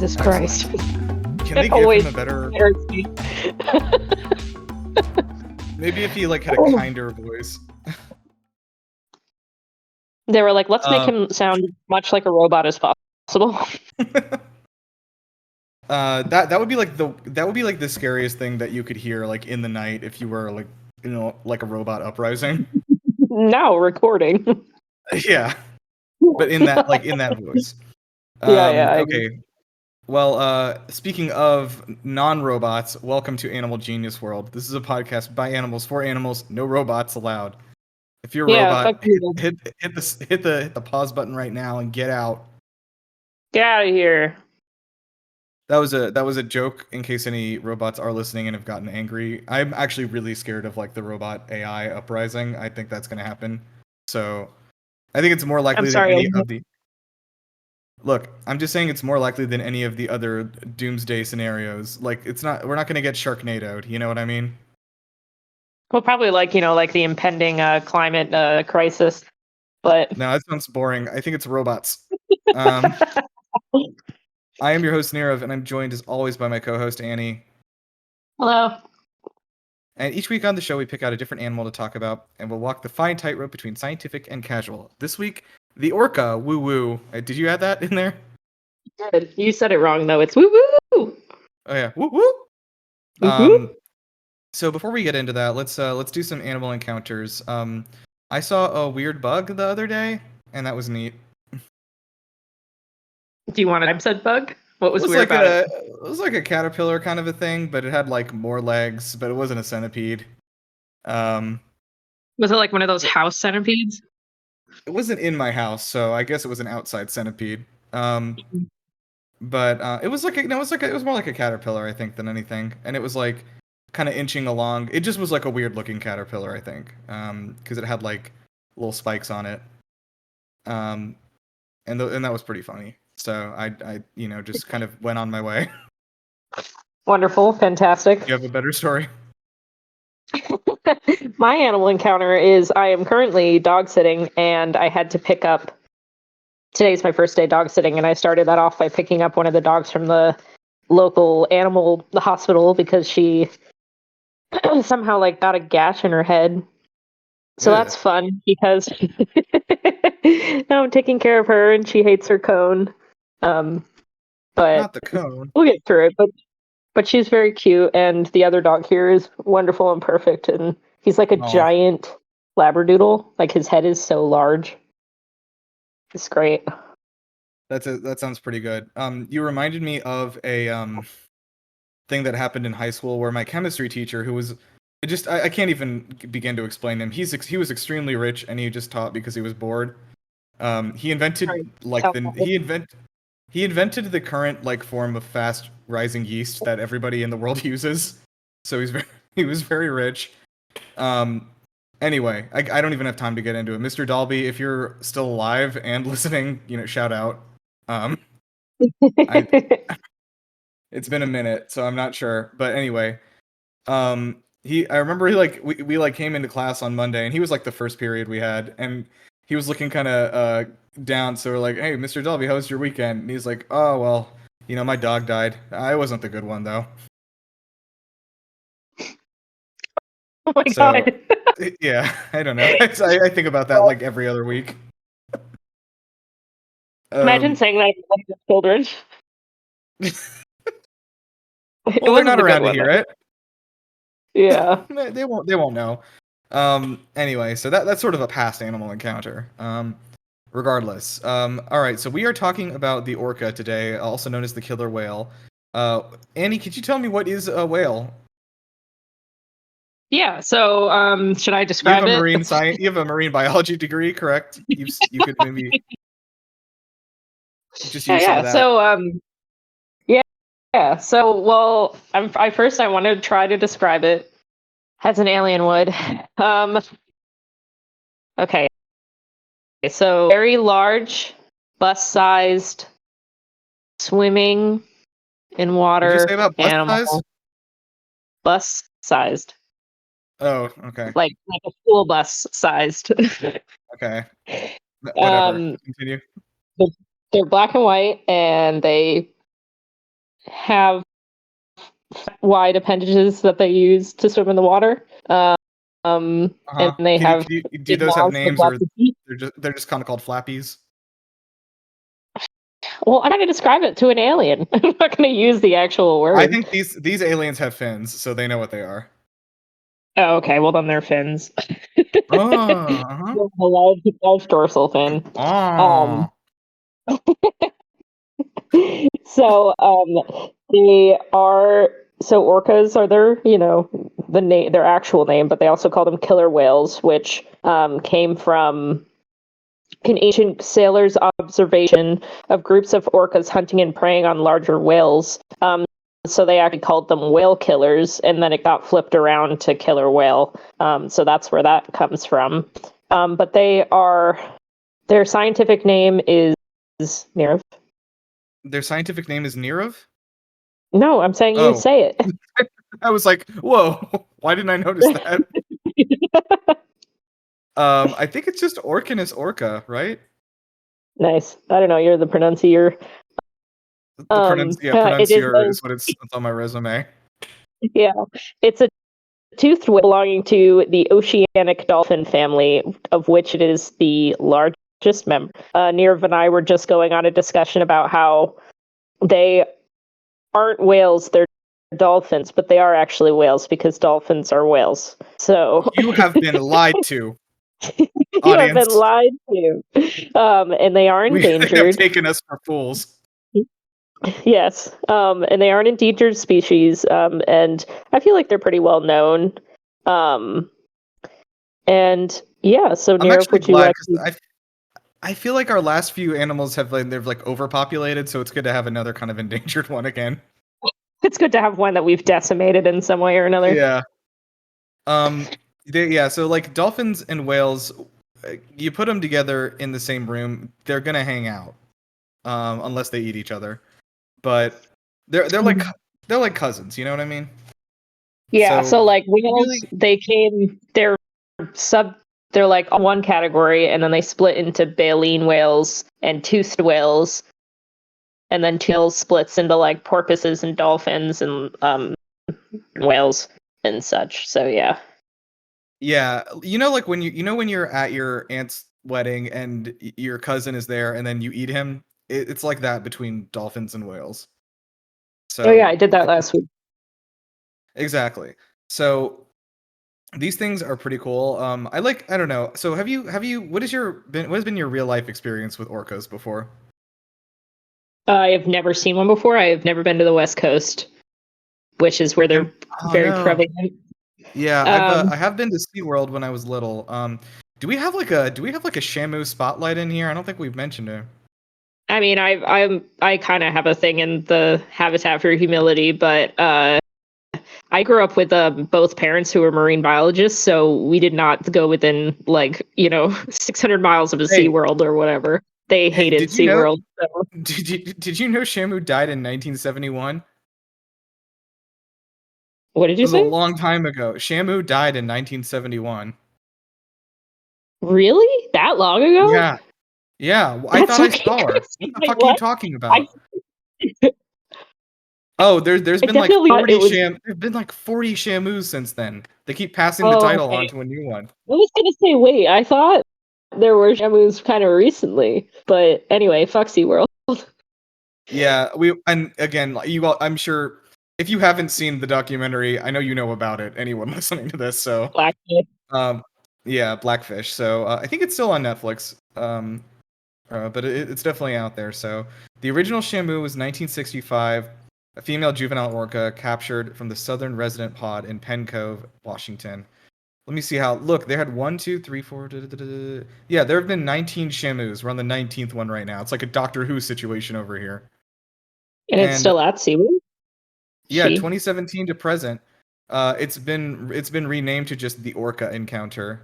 Jesus Christ. Can they give him a better... Maybe if he like had a kinder voice. They were like, let's make him sound much like a robot as possible. That would be like the scariest thing that you could hear like in the night if you were like, you know, like a robot uprising. Now recording. Yeah. But in that voice. Yeah. Okay. Well, speaking of non-robots, welcome to Animal Genius World. This is a podcast by animals for animals, no robots allowed. If you're a robot, hit the pause button right now and get out. Get out of here. That was a joke in case any robots are listening and have gotten angry. I'm actually really scared of like the robot AI uprising. I think that's going to happen. So, I think it's more likely than any of the... Look, I'm just saying it's more likely than any of the other doomsday scenarios. Like, we're not going to get Sharknado'd, you know what I mean? Well, probably like the impending climate crisis, but... No, that sounds boring. I think it's robots. I am your host, Nirav, and I'm joined as always by my co-host, Annie. Hello. And each week on the show, we pick out a different animal to talk about, and we'll walk the fine tightrope between scientific and casual. This week, the orca, woo-woo. Did you add that in there? Good. You said it wrong, though. It's woo-woo! Oh, yeah. Woo-woo! Mm-hmm. So before we get into that, let's do some animal encounters. I saw a weird bug the other day, and that was neat. Do you want a said bug? What was weird about it? It was like a caterpillar kind of a thing, but it had like more legs, but it wasn't a centipede. Was it like one of those house centipedes? It wasn't in my house, so I guess it was an outside centipede. But it was more like a caterpillar, I think, than anything, and it was like kind of inching along. It just was like a weird looking caterpillar, I think, because it had like little spikes on it, and that was pretty funny. So I just kind of went on my way. Wonderful, fantastic. You have a better story? My animal encounter is I am currently dog sitting, and I had to pick up... Today's my first day dog sitting, and I started that off by picking up one of the dogs from the local the hospital, because she somehow like got a gash in her head. So that's fun, because now I'm taking care of her, and she hates her cone. But not the cone. We'll get through it. But she's very cute, and the other dog here is wonderful and perfect, and he's like a giant labradoodle. Like, his head is so large. It's great. That sounds pretty good. You reminded me of a thing that happened in high school where my chemistry teacher, who was I can't even begin to explain him. He was extremely rich, and he just taught because he was bored. He invented he invented the current like form of fast rising yeast that everybody in the world uses. So he was very rich. Anyway, I don't even have time to get into it. Mr. Dalby, if you're still alive and listening, shout out. It's been a minute, so I'm not sure. But anyway, I remember we like came into class on Monday, and he was like the first period we had, and he was looking kind of down. So we're like, "Hey, Mr. Dolby, how was your weekend?" And he's like, "Oh well, my dog died. I wasn't the good one though." Oh my god! Yeah, I don't know. I think about that like every other week. Imagine saying that to your children. Well, they're not around to hear it. Yeah. They won't know. Anyway, so that's sort of a past animal encounter. Regardless. All right, so we are talking about the orca today, also known as the killer whale. Annie, could you tell me what is a whale? Yeah, so should I describe it? You have a marine biology degree, correct? You could maybe just use some of that. So yeah. So well, I want to try to describe it as an alien would. Okay. So very large, bus-sized, swimming in water. What did you say about bus-sized? Bus-sized. Oh, okay. Like a school bus sized. Okay. Whatever. Continue. They're black and white, and they have wide appendages that they use to swim in the water. And they have Do big those have mouths with names, lots or of teeth. they're just kind of called flappies? Well, I'm not going to describe it to an alien. I'm not going to use the actual word. I think these aliens have fins, so they know what they are. Oh, okay. Well, then they're fins. Oh, A large dorsal fin. oh. So they are orcas are their actual name, but they also call them killer whales, which came from an ancient sailor's observation of groups of orcas hunting and preying on larger whales. So they actually called them whale killers, and then it got flipped around to killer whale. So that's where that comes from. But their scientific name is Nirav. Their scientific name is Nirav? No, I'm saying you say it. I was like, whoa, why didn't I notice that? I think it's just Orcanus orca, right? Nice. I don't know, you're the pronuncier. The pronuncier is what it's on my resume. Yeah. It's a toothed whale belonging to the oceanic dolphin family, of which it is the largest member. Nirav and I were just going on a discussion about how they aren't whales, they're dolphins, but they are actually whales because dolphins are whales. So you have been lied to. You have been lied to. And they are endangered. They have taken us for fools. Yes. And they are an endangered species. And I feel like they're pretty well known. And yeah, so Nirav, would you like to... I feel like our last few animals they've overpopulated, so it's good to have another kind of endangered one again. It's good to have one that we've decimated in some way or another. Yeah. So like dolphins and whales, you put them together in the same room, they're gonna hang out, unless they eat each other. But they're like cousins, you know what I mean? Yeah. So like whales, they're like one category, and then they split into baleen whales and toothed whales, and then whales splits into like porpoises and dolphins and whales and such. So yeah. Yeah, like when when you're at your aunt's wedding and your cousin is there, and then you eat him. It's like that between dolphins and whales. So, oh yeah, I did that last week. Exactly. So these things are pretty cool. I don't know. So have you what has been your real life experience with orcas before? I have never seen one before. I have never been to the West Coast, which is where they're very prevalent. Yeah, I have been to SeaWorld when I was little. Do we have like a Shamu spotlight in here? I don't think we've mentioned it. I mean, I kind of have a thing in the Habitat for Humility, but I grew up with both parents who were marine biologists, so we did not go within 600 miles of a SeaWorld or whatever. They hated SeaWorld. So. Did you know Shamu died in 1971? What did you say? It was a long time ago. Shamu died in 1971. Really? That long ago? Yeah. Yeah. I thought I saw her. What the fuck are you talking about? Oh, there's been like 40 there've been like 40 Shamus since then. They keep passing the title on to a new one. I was gonna say, wait, I thought there were Shamus kind of recently, but anyway, fuck SeaWorld. Yeah, I'm sure if you haven't seen the documentary, I know you know about it. Anyone listening to this, so Blackfish. Yeah, Blackfish. So I think it's still on Netflix. But it's definitely out there. So the original Shamu was 1965. A female juvenile orca captured from the southern resident pod in Penn Cove, Washington. Let me see how. Look, they had 1, 2, 3, 4. Yeah, there have been 19 Shamus. We're on the 19th one right now. It's like a Doctor Who situation over here. And it's still at SeaWorld? Yeah, 2017 to present. It's been renamed to just the Orca Encounter.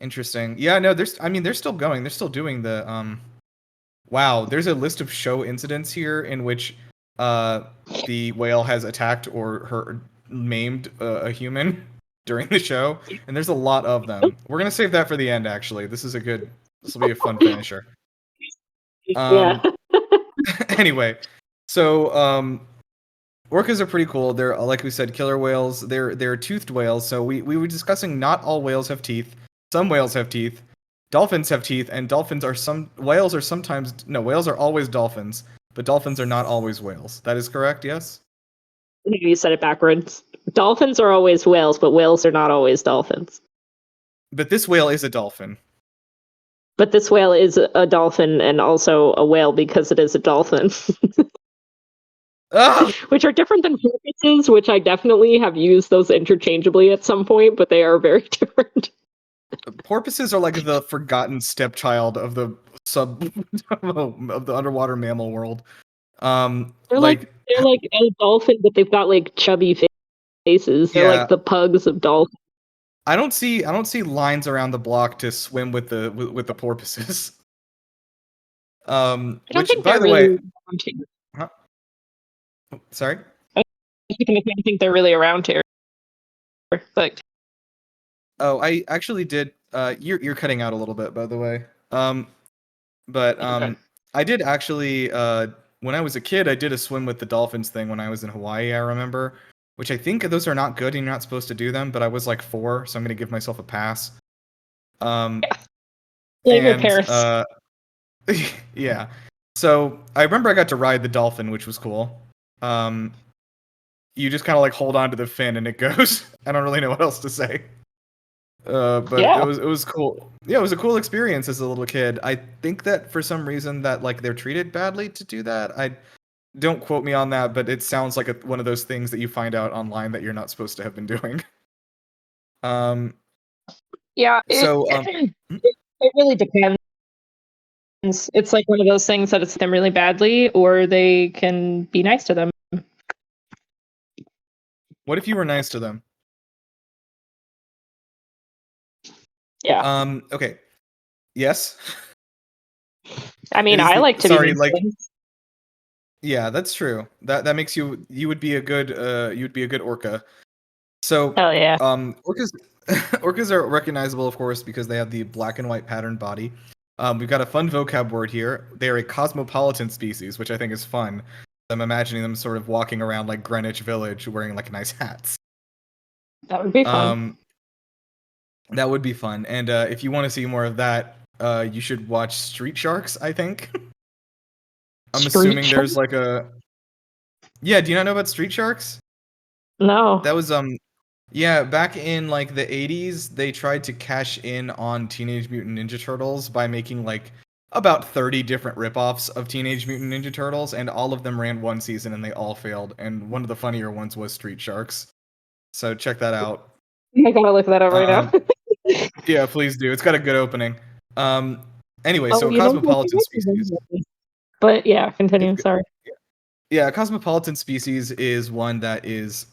Interesting. Yeah, no, they're still going. They're still doing the Wow, there's a list of show incidents here in which the whale has attacked or maimed a human during the show, and there's a lot of them. We're gonna save that for the end. Actually, this will be a fun finisher. Yeah. Anyway, so orcas are pretty cool. They're, like we said, killer whales. They're toothed whales. So we were discussing not all whales have teeth. Some whales have teeth. Dolphins have teeth, and whales are always dolphins, but dolphins are not always whales. That is correct, yes? You said it backwards. Dolphins are always whales, but whales are not always dolphins. But this whale is a dolphin. But this whale is a dolphin and also a whale because it is a dolphin. Which are different than porpoises, which I definitely have used those interchangeably at some point, but they are very different. Porpoises are like the forgotten stepchild of the of the underwater mammal world. They're like a dolphin, but they've got like chubby faces. They're like the pugs of dolphins. I don't see lines around the block to swim with the porpoises. Which, by the way, huh? Sorry? I don't think they're really around here. But oh, I actually did. You're cutting out a little bit, by the way. Okay. I did actually. When I was a kid, I did a swim with the dolphins thing when I was in Hawaii. I remember, which I think those are not good and you're not supposed to do them. But I was like 4, so I'm gonna give myself a pass. Blame your parents. Yeah. So I remember I got to ride the dolphin, which was cool. You just kind of like hold on to the fin and it goes. I don't really know what else to say. But it was cool. Yeah, it was a cool experience as a little kid. I think that for some reason that like they're treated badly to do that. I don't quote me on that, but it sounds like one of those things that you find out online that you're not supposed to have been doing. Yeah. It really depends. It's like one of those things that it's them really badly, or they can be nice to them. What if you were nice to them? Yeah. Okay. Yes. I mean, I like to be like. Yeah, that's true. That makes you would be a good orca. So, hell yeah. Orcas are recognizable, of course, because they have the black and white patterned body. We've got a fun vocab word here. They are a cosmopolitan species, which I think is fun. I'm imagining them sort of walking around like Greenwich Village wearing like nice hats. That would be fun. That would be fun. And if you want to see more of that, you should watch Street Sharks, I think. I'm assuming there's like a... Yeah, do you not know about Street Sharks? No. That was yeah, back in like the 80s, they tried to cash in on Teenage Mutant Ninja Turtles by making like about 30 different ripoffs of Teenage Mutant Ninja Turtles, and all of them ran one season and they all failed. And one of the funnier ones was Street Sharks. So check that out. I gotta look that up right now. Yeah, please do. It's got a good opening. Anyway, so a cosmopolitan species. But yeah, continue. Sorry. Yeah, a cosmopolitan species is one that is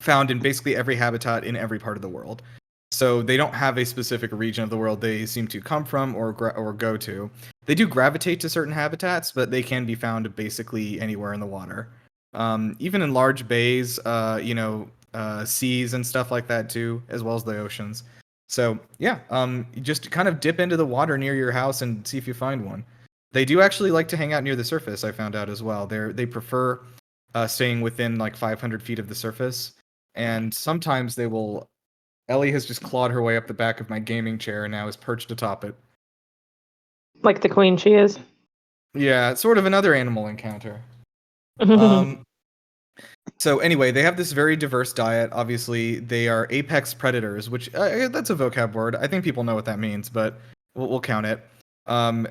found in basically every habitat in every part of the world. So they don't have a specific region of the world they seem to come from or go to. They do gravitate to certain habitats, but they can be found basically anywhere in the water. Even in large bays, seas and stuff like that too, as well as the oceans. So yeah, you just kind of dip into the water near your house and see if you find one. They do actually like to hang out near the surface, I found out as well. They prefer staying within like 500 feet of the surface. And sometimes they will... Ellie has just clawed her way up the back of my gaming chair and now is perched atop it. Like the queen she is. Yeah, it's sort of another animal encounter. So anyway, they have this very diverse diet. Obviously, they are apex predators, which that's a vocab word. I think people know what that means, but we'll count it.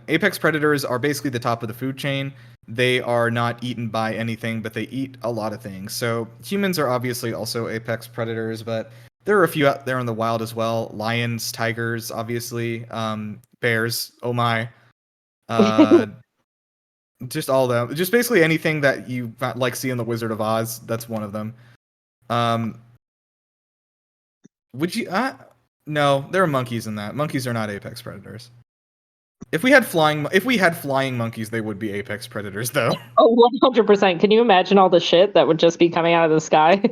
Apex predators are basically the top of the food chain. They are not eaten by anything, but they eat a lot of things. So humans are obviously also apex predators, but there are a few out there in the wild as well. Lions, tigers, obviously. Bears, oh my. Just all of them. Just basically anything that you like see in The Wizard of Oz. That's one of them. Would you... no, there are monkeys in that. Monkeys are not apex predators. If we had flying monkeys, they would be apex predators, though. Oh, 100%. Can you imagine all the shit that would just be coming out of the sky?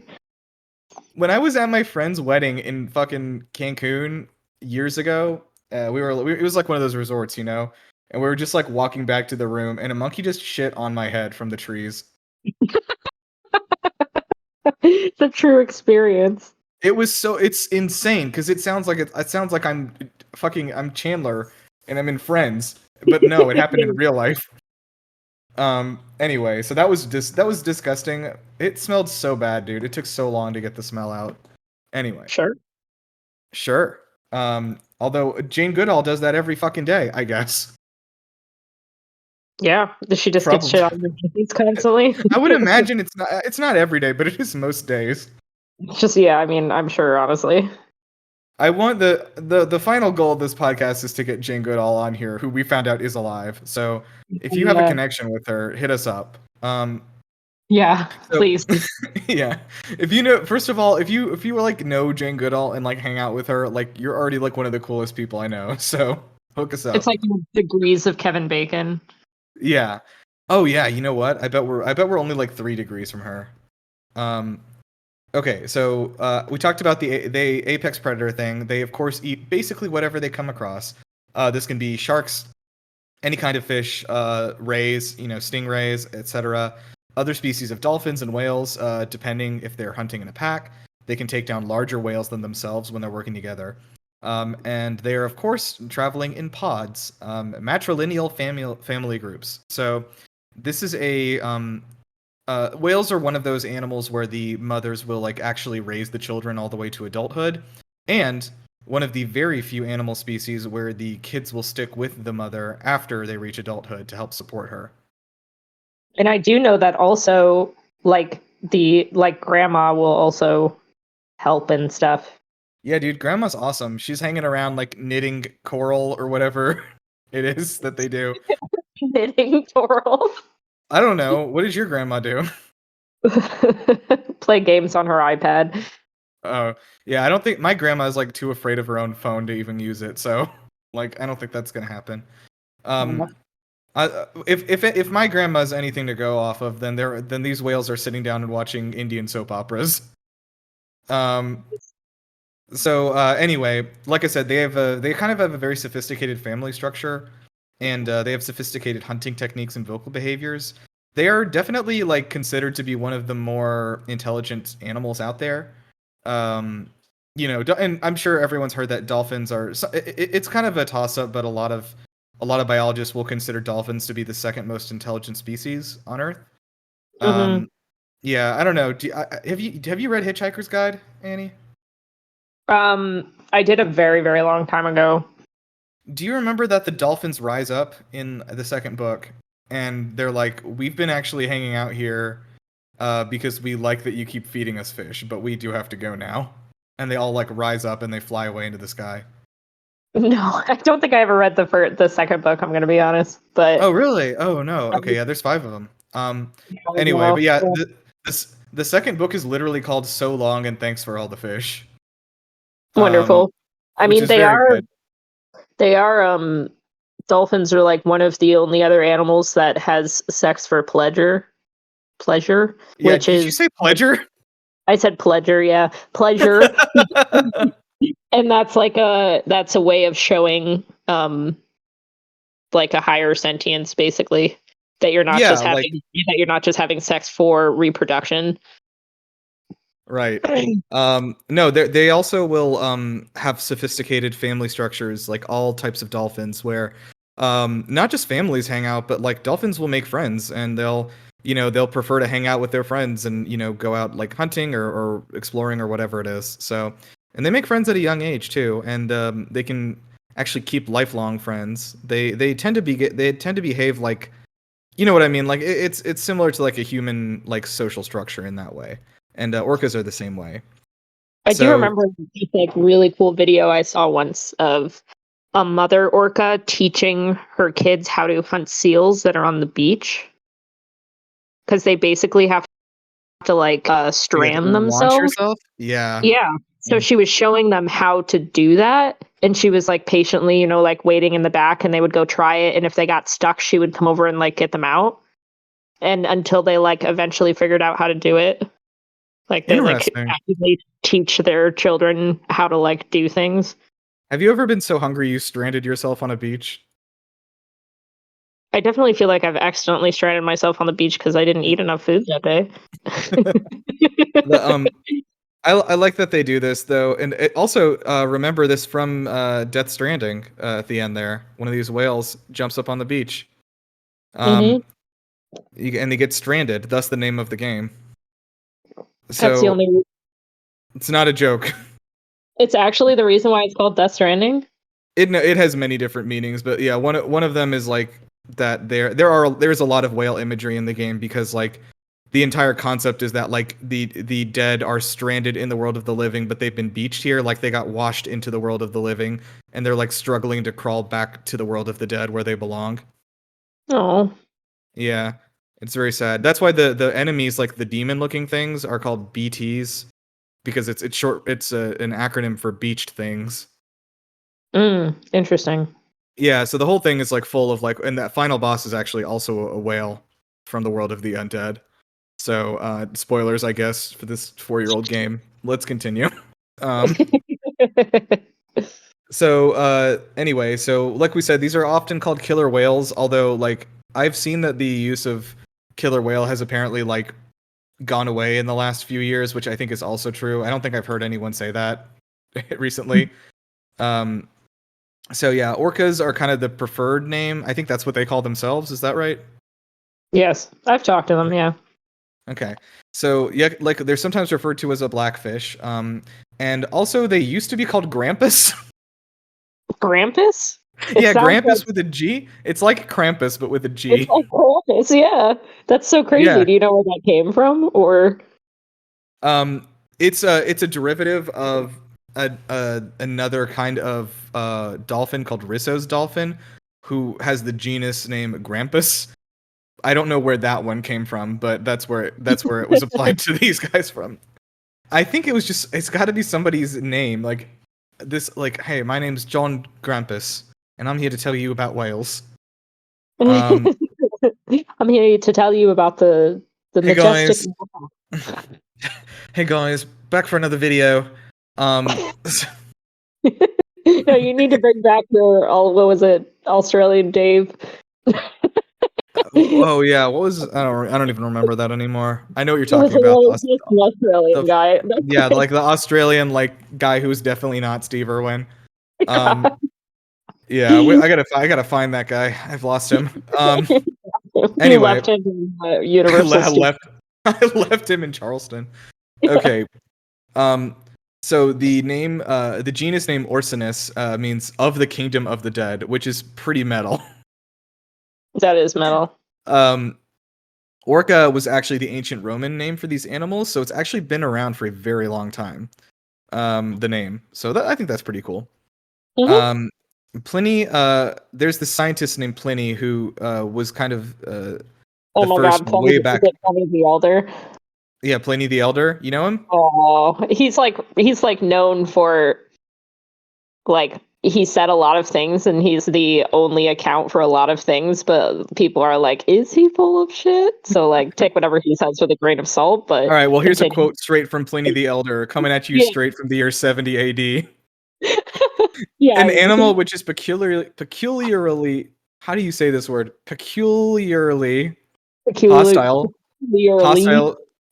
When I was at my friend's wedding in fucking Cancun years ago, it was like one of those resorts, you know? and we were just like walking back to the room, and a monkey just shit on my head from the trees. It's a true experience. It's insane because it sounds like I'm Chandler and I'm in Friends, but no, it happened in real life. Anyway, so that was disgusting. It smelled so bad, dude. It took so long to get the smell out. Anyway, sure. Although Jane Goodall does that every fucking day, I guess. Yeah, she just Probably. gets shit on her face constantly. I would imagine it's not every day, but it is most days. Just yeah, I mean, I'm sure, honestly. I want the final goal of this podcast is to get Jane Goodall on here, who we found out is alive. So if you have a connection with her, hit us up. Yeah, please. Yeah. If you know, first of all, if you were like know Jane Goodall and like hang out with her, like you're already like one of the coolest people I know. So hook us up. It's like degrees of Kevin Bacon. Yeah. Oh yeah, you know what? I bet we're only like 3 degrees from her. Okay, so we talked about the apex predator thing. They of course eat basically whatever they come across. This can be sharks, any kind of fish, rays, stingrays, etc. Other species of dolphins and whales, depending if they're hunting in a pack. They can take down larger whales than themselves when they're working together. And they are, of course, traveling in pods, matrilineal family groups. So this is a whales are one of those animals where the mothers will like actually raise the children all the way to adulthood, and one of the very few animal species where the kids will stick with the mother after they reach adulthood to help support her. And I do know that also, like grandma will also help and stuff. Yeah, dude, grandma's awesome. She's hanging around like knitting coral or whatever it is that they do. Knitting coral. I don't know. What does your grandma do? Play games on her iPad. Oh, yeah, I don't think my grandma is like too afraid of her own phone to even use it. So, like, I don't think that's gonna happen. If my grandma's anything to go off of, then these whales are sitting down and watching Indian soap operas. So anyway, like I said, they kind of have a very sophisticated family structure, and they have sophisticated hunting techniques and vocal behaviors. They are definitely like considered to be one of the more intelligent animals out there. And I'm sure everyone's heard that dolphins are. It's kind of a toss-up, but a lot of biologists will consider dolphins to be the second most intelligent species on Earth. Mm-hmm. Yeah, I don't know. Have you read Hitchhiker's Guide, Annie? I did a very, very long time ago. Do you remember that the dolphins rise up in the second book, and they're like, "We've been actually hanging out here because we like that you keep feeding us fish, but we do have to go now." And they all like rise up and they fly away into the sky. No, I don't think I ever read the second book. I'm gonna be honest, but oh really? Oh no. Okay, yeah, there's 5 of them. Anyway, but yeah, the second book is literally called "So Long and Thanks for All the Fish." Wonderful. I mean, they are dolphins are like one of the only other animals that has sex for pleasure. Yeah, did you say pleasure? I said pleasure, yeah. Pleasure. And that's a way of showing like a higher sentience, basically. That you're not just having sex for reproduction. Right. No, they also will have sophisticated family structures, like all types of dolphins, where not just families hang out, but like dolphins will make friends, and they'll prefer to hang out with their friends and go out like hunting or exploring or whatever it is. So, and they make friends at a young age too, and they can actually keep lifelong friends. They tend to behave like, you know what I mean? Like it's similar to like a human like social structure in that way. And orcas are the same way. I do remember this like really cool video I saw once of a mother orca teaching her kids how to hunt seals that are on the beach, because they basically have to like strand themselves. Yeah. So she was showing them how to do that, and she was like patiently, like waiting in the back, and they would go try it, and if they got stuck, she would come over and like get them out, and until they like eventually figured out how to do it. Like they like actively teach their children how to like do things. Have you ever been so hungry you stranded yourself on a beach? I definitely feel like I've accidentally stranded myself on the beach because I didn't eat enough food that day. I like that they do this though, and also remember this from Death Stranding at the end there. One of these whales jumps up on the beach, and they get stranded. Thus the name of the game. That's the So only. it's not a joke. It's actually the reason why it's called Death Stranding. It has many different meanings, but yeah, one of them is like that. There's a lot of whale imagery in the game because like the entire concept is that like the dead are stranded in the world of the living, but they've been beached here, like they got washed into the world of the living, and they're like struggling to crawl back to the world of the dead where they belong. Oh. Yeah, it's very sad. That's why the enemies, like the demon looking things, are called BTs because it's short. It's an acronym for beached things. Interesting. Yeah, so the whole thing is like full of like, and that final boss is actually also a whale from the world of the undead. So, spoilers, I guess, for this 4-year-old game. Let's continue. Um, anyway, so like we said, these are often called killer whales, although like I've seen that the use of killer whale has apparently like gone away in the last few years, which I think is also true. I don't think I've heard anyone say that recently. So yeah, orcas are kind of the preferred name. I think that's what they call themselves. Is that right? Yes, I've talked to them. Yeah. Okay. So yeah, like they're sometimes referred to as a blackfish. And also they used to be called grampus. Grampus? Yeah, Grampus with a G. It's like Krampus but with a G. It's like Krampus, yeah. That's so crazy. Yeah. Do you know where that came from, or? It's a derivative of another kind of dolphin called Risso's dolphin, who has the genus name Grampus. I don't know where that one came from, but that's where it was applied to these guys from. I think it's got to be somebody's name, like this, like, hey, my name's John Grampus, and I'm here to tell you about whales. I'm here to tell you about the Hey majestic. guys. Hey guys, back for another video. No, you need to bring back your what was it, Australian Dave? Oh yeah, what was I don't even remember that anymore. I know what you're talking about. The Australian guy. Yeah, like the Australian like guy who's definitely not Steve Irwin. Yeah, I gotta find that guy. I've lost him. Anyway, you left him in Universal. I left him in Charleston. Okay. So the genus name Orcinus means of the kingdom of the dead, which is pretty metal. That is metal. Orca was actually the ancient Roman name for these animals, so it's actually been around for a very long time. The name, so I think that's pretty cool. Mm-hmm. Pliny, there's the scientist named Pliny who was kind of oh my first god, way back. Pliny the Elder. Yeah, Pliny the Elder. You know him? Oh, he's like known for like he said a lot of things and he's the only account for a lot of things, but people are like, is he full of shit? So like take whatever he says with a grain of salt. But all right, well here's a quote straight from Pliny the Elder, coming at you straight from the year 70 AD. Yeah, an animal which is peculiarly how do you say this word? Peculiarly hostile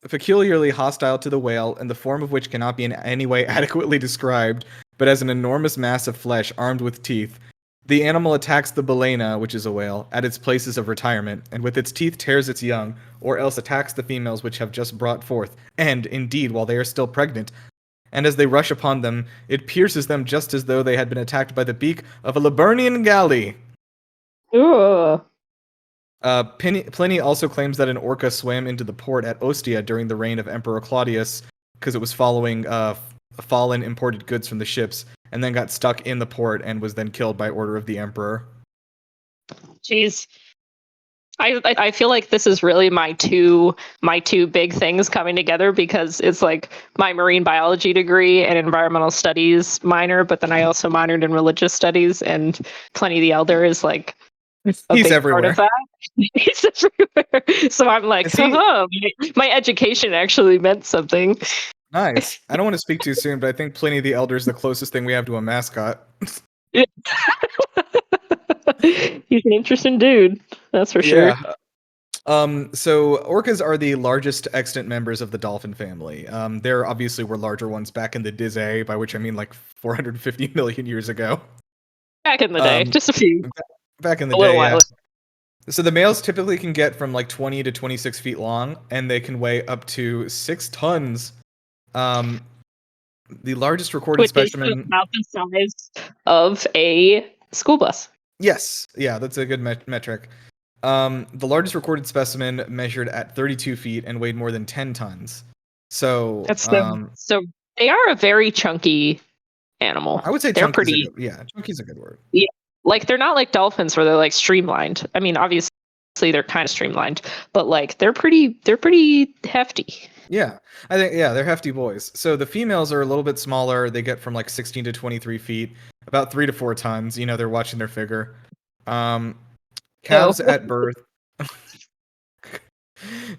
peculiarly hostile to the whale, and the form of which cannot be in any way adequately described, but as an enormous mass of flesh armed with teeth. The animal attacks the balena, which is a whale, at its places of retirement, and with its teeth tears its young, or else attacks the females which have just brought forth, and, indeed, while they are still pregnant. And as they rush upon them, it pierces them just as though they had been attacked by the beak of a Liburnian galley. Ooh. Pliny also claims that an orca swam into the port at Ostia during the reign of Emperor Claudius because it was following fallen imported goods from the ships, and then got stuck in the port and was then killed by order of the emperor. Jeez. I feel like this is really my two big things coming together, because it's like my marine biology degree and environmental studies minor, but then I also minored in religious studies, and Pliny the Elder is like he's everywhere. Part of that. He's everywhere. So I'm like, my education actually meant something. Nice. I don't want to speak too soon, but I think Pliny the Elder is the closest thing we have to a mascot. He's an interesting dude, that's for sure. Yeah. So orcas are the largest extant members of the dolphin family. There obviously were larger ones back in the Dizay, by which I mean like 450 million years ago. Back in the day, just a few, Back in the a little day, yeah. while. So the males typically can get from like 20 to 26 feet long, and they can weigh up to 6 tons. The largest recorded Which is specimen. about the size of a school bus. Yes, yeah, that's a good metric. The largest recorded specimen measured at 32 feet and weighed more than 10 tons. So, so they are a very chunky animal. I would say they're chunky pretty. Chunky's a good word. Yeah, like they're not like dolphins where they're like streamlined. I mean, obviously they're kind of streamlined, but like they're pretty hefty. Yeah, I think they're hefty boys. So the females are a little bit smaller. They get from like 16 to 23 feet, about 3 to 4 tons. You know, they're watching their figure. Calves at birth.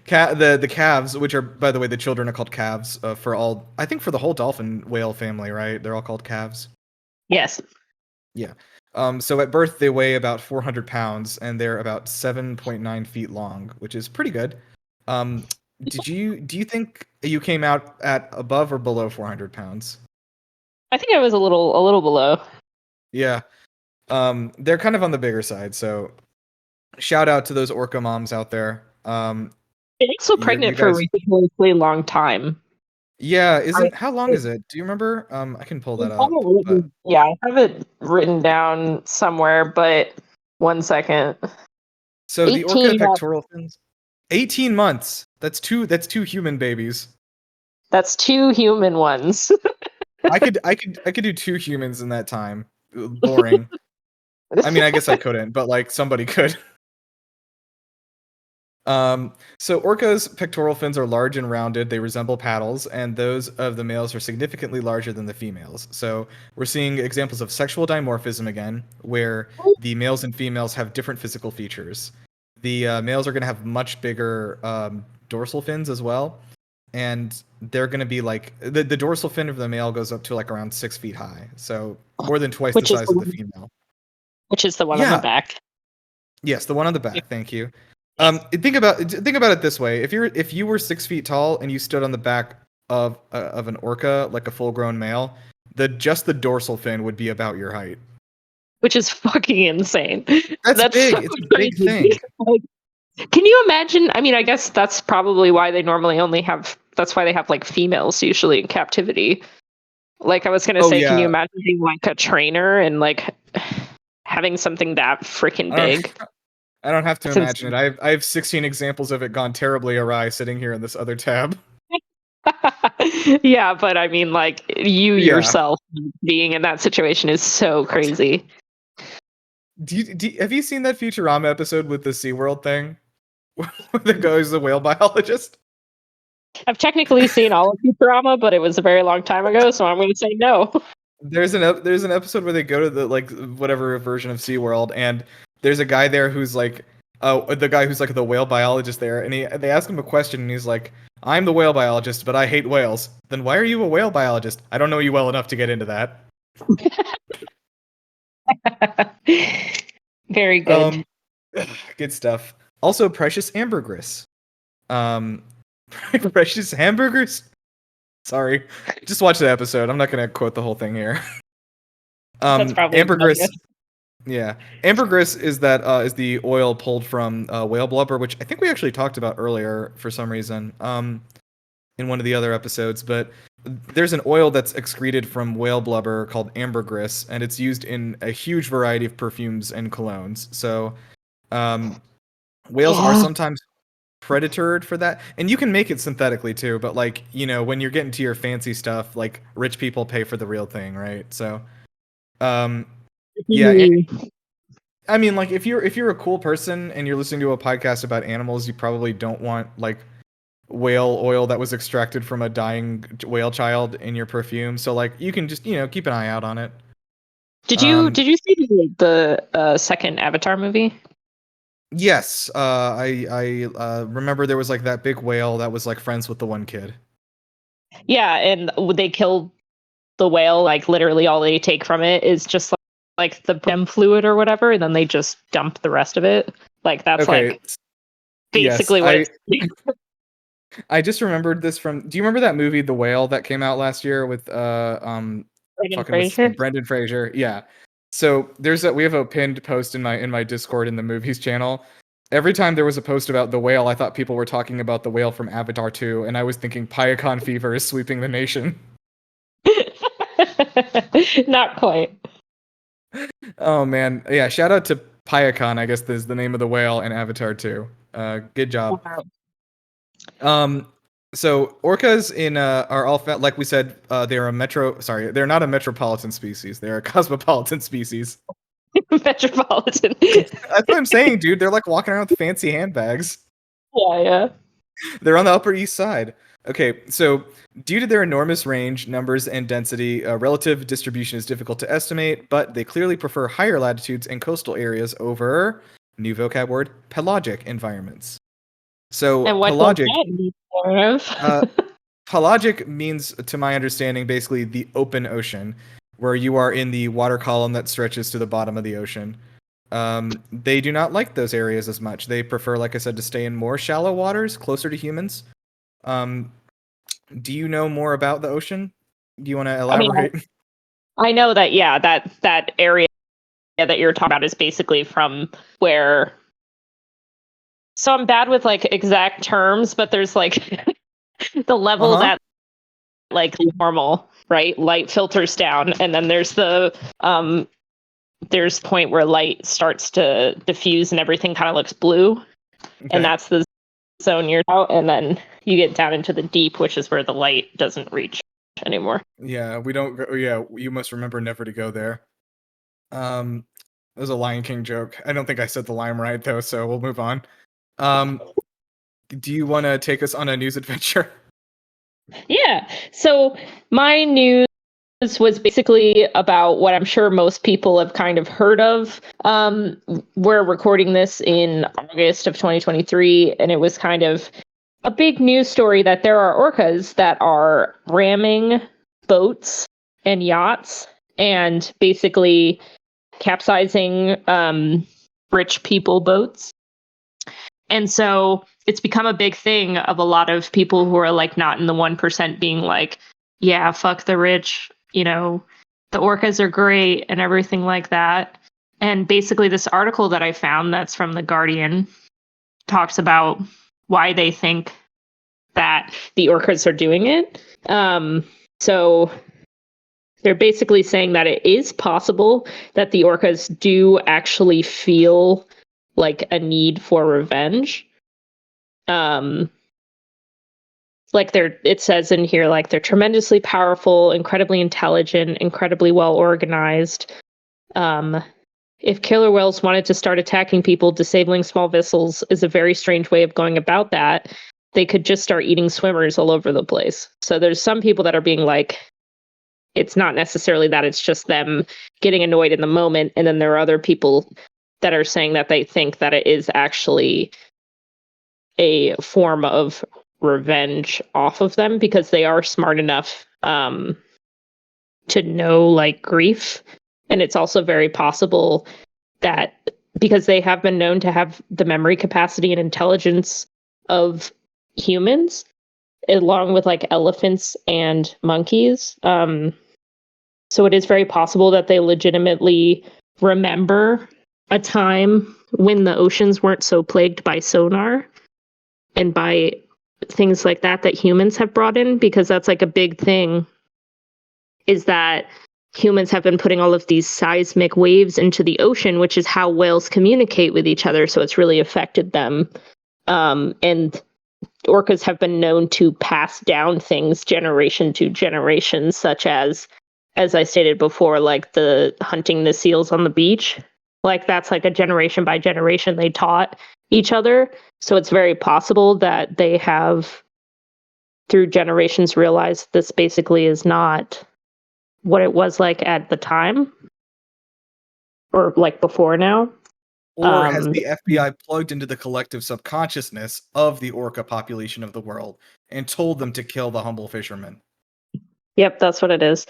The calves, which are, by the way, the children are called calves for all. I think for the whole dolphin whale family, right? They're all called calves. Yes. Yeah. So at birth they weigh about 400 pounds and they're about 7.9 feet long, which is pretty good. Do you think you came out at above or below 400 pounds? I think I was a little below. Yeah. They're kind of on the bigger side, so shout out to those orca moms out there. They're also pregnant for a ridiculously long time. Yeah, how long is it? Do you remember? I can pull that up. Yeah, I have it written down somewhere, but 1 second. So the orca pectoral fins, 18 months. That's two human babies. That's 2 human ones. I could do 2 humans in that time. Boring. I mean, I guess I couldn't, but like somebody could. So orcas' pectoral fins are large and rounded. They resemble paddles, and those of the males are significantly larger than the females. So we're seeing examples of sexual dimorphism again, where the males and females have different physical features. The males are going to have much bigger dorsal fins as well, and they're going to be like the dorsal fin of the male goes up to like around 6 feet high, so more than twice the size of the female. Which is the one on the back. Yes, the one on the back. Thank you. Think about it this way: if you were 6 feet tall and you stood on the back of an orca, like a full-grown male, just the dorsal fin would be about your height. Which is fucking insane. That's big. It's a big thing. Like, can you imagine? I mean, I guess that's probably why they normally only have. That's why they have like females usually in captivity. Like I was gonna say, can you imagine being like a trainer and like having something that freaking big? I don't have to imagine it. I have 16 examples of it gone terribly awry sitting here in this other tab. Yeah, but I mean, like yourself being in that situation is so crazy. Have you seen that Futurama episode with the SeaWorld thing? Where the guy who's the whale biologist? I've technically seen all of Futurama, but it was a very long time ago, so I'm going to say no. There's an episode where they go to the like whatever version of SeaWorld, and there's a guy there who's like, the guy who's like the whale biologist there, and they ask him a question, and he's like, "I'm the whale biologist, but I hate whales." Then why are you a whale biologist? I don't know you well enough to get into that. Very good. Good stuff. Also, precious ambergris. Precious hamburgers. Sorry, just watch the episode. I'm not gonna quote the whole thing here. That's probably ambergris. Yeah, ambergris is the oil pulled from whale blubber, which I think we actually talked about earlier for some reason in one of the other episodes. But there's an oil that's excreted from whale blubber called ambergris, and it's used in a huge variety of perfumes and colognes. So whales are sometimes predatored for that, and you can make it synthetically too. But like, you know, when you're getting to your fancy stuff, like rich people pay for the real thing, right? So yeah, I mean, like if you're a cool person and you're listening to a podcast about animals, you probably don't want like whale oil that was extracted from a dying whale child in your perfume. So like you can just, you know, keep an eye out on it. Did you see the second Avatar movie? Yes, I remember there was like that big whale that was like friends with the one kid. Yeah, and they killed the whale. Like literally, all they take from it is just like the brim fluid or whatever, and then they just dump the rest of it. Like that's like basically what it's I just remembered this from. Do you remember that movie The Whale that came out last year with Brendan fucking Fraser? Brendan Fraser? Yeah. So we have a pinned post in my Discord in the movies channel. Every time there was a post about the whale, I thought people were talking about the whale from Avatar 2, and I was thinking Pyacon fever is sweeping the nation. Not quite. Oh man, yeah! Shout out to Pyacon. I guess is the name of the whale in Avatar 2. Good job. So orcas are all like we said, they're they're not a metropolitan species. They're a cosmopolitan species. Metropolitan. That's what I'm saying, dude. They're like walking around with fancy handbags. Yeah. They're on the Upper East Side. Okay, so due to their enormous range, numbers, and density, relative distribution is difficult to estimate, but they clearly prefer higher latitudes and coastal areas over, new vocab word, pelagic environments. So and what pelagic, pelagic means, to my understanding, basically the open ocean, where you are in the water column that stretches to the bottom of the ocean. They do not like those areas as much. They prefer, like I said, to stay in more shallow waters, closer to humans. Do you know more about the ocean? Do you want to elaborate? I know that, yeah, that area that you're talking about is basically from where. So I'm bad with like exact terms, but there's like the level that like normal, right? Light filters down, and then there's the point where light starts to diffuse and everything kind of looks blue. Okay. And that's the zone you're out, and then you get down into the deep, which is where the light doesn't reach anymore. Yeah, we don't go, yeah, you must remember never to go there. It was a Lion King joke. I don't think I said the line right though, so we'll move on. Do you want to take us on a news adventure? Yeah. So my news was basically about what I'm sure most people have kind of heard of. We're recording this in August of 2023, and it was kind of a big news story that there are orcas that are ramming boats and yachts and basically capsizing rich people boats. And so it's become a big thing of a lot of people who are like not in the 1% being like, yeah, fuck the rich, you know, the orcas are great and everything like that. And basically this article that I found that's from The Guardian talks about why they think that the orcas are doing it. So they're basically saying that it is possible that the orcas do actually feel like a need for revenge. Like it says in here, like they're tremendously powerful, incredibly intelligent, incredibly well organized. If killer whales wanted to start attacking people, disabling small vessels is a very strange way of going about that. They could just start eating swimmers all over the place. So there's some people that are being like, it's not necessarily that, it's just them getting annoyed in the moment. And then there are other people that are saying that they think that it is actually a form of revenge off of them because they are smart enough to know like grief. And it's also very possible that because they have been known to have the memory capacity and intelligence of humans, along with like elephants and monkeys. So it is very possible that they legitimately remember a time when the oceans weren't so plagued by sonar and by things like that humans have brought in, because that's like a big thing, is that humans have been putting all of these seismic waves into the ocean, which is how whales communicate with each other. So it's really affected them. And orcas have been known to pass down things generation to generation, such as I stated before, like the hunting the seals on the beach. Like that's like a generation by generation they taught each other. So it's very possible that they have, through generations, realized this basically is not what it was like at the time or like before now. Or has the FBI plugged into the collective subconsciousness of the orca population of the world and told them to kill the humble fishermen? Yep, that's what it is.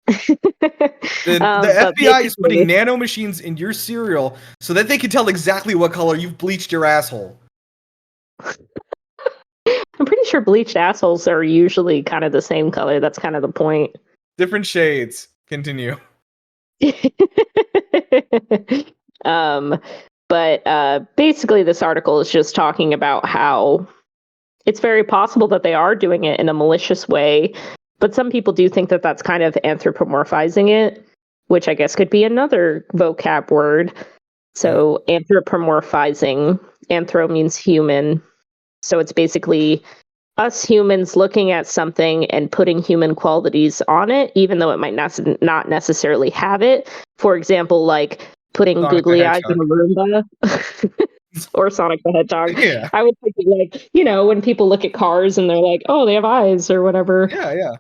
The But FBI is putting basically, nano machines in your cereal so that they can tell exactly what color you've bleached your asshole. I'm pretty sure bleached assholes are usually kind of the same color. That's kind of the point. Different shades. Continue. um, but basically, this article is just talking about how it's very possible that they are doing it in a malicious way, but some people do think that that's kind of anthropomorphizing it, which I guess could be another vocab word. So, anthropomorphizing, anthro means human. So, it's basically us humans looking at something and putting human qualities on it, even though it might not necessarily have it. For example, like putting Sonic the googly eyes in Hedgehog. a Roomba. Or Sonic the Hedgehog. Yeah. I would think like, when people look at cars and they're like, oh, they have eyes or whatever. Yeah.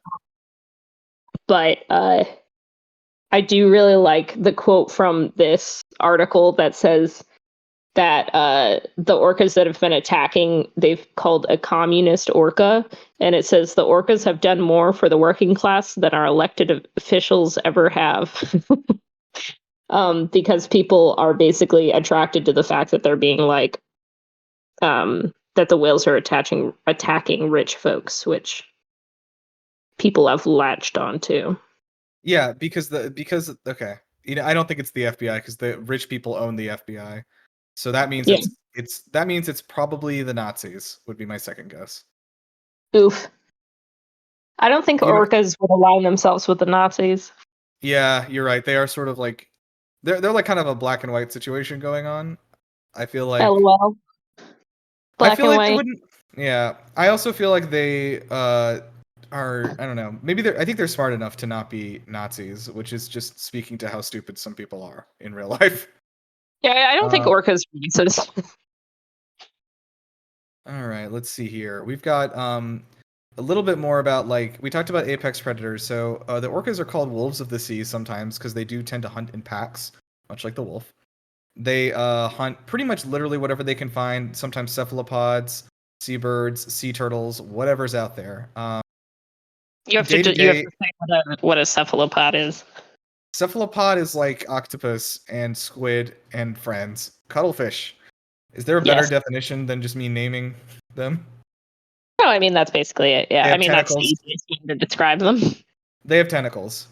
But I do really like the quote from this article that says that the orcas that have been attacking, they've called a communist orca. And it says the orcas have done more for the working class than our elected officials ever have. Because people are basically attracted to the fact that they're being like, that the whales are attacking rich folks, which people have latched onto. Yeah, because okay. I don't think it's the FBI because the rich people own the FBI. So that means Yeah. it's probably the Nazis would be my second guess. Oof. I don't think orcas would align themselves with the Nazis. Yeah, you're right. They are sort of like they're like kind of a black and white situation going on. I feel like LOL. Black and they white. wouldn't. Yeah, I also feel like they are. I don't know. Maybe I think they're smart enough to not be Nazis, which is just speaking to how stupid some people are in real life. Yeah, I don't think orcas are racist. All right, let's see here. We've got a little bit more about like we talked about apex predators. So the orcas are called wolves of the sea sometimes because they do tend to hunt in packs, much like the wolf. They hunt pretty much literally whatever they can find. Sometimes cephalopods, seabirds, sea turtles, whatever's out there. You have to say what a cephalopod is. Cephalopod is like octopus and squid and friends. Cuttlefish. Is there a better definition than just me naming them? No, I mean that's basically it. Yeah, I mean tentacles. that's the easiest way to describe them. They have tentacles.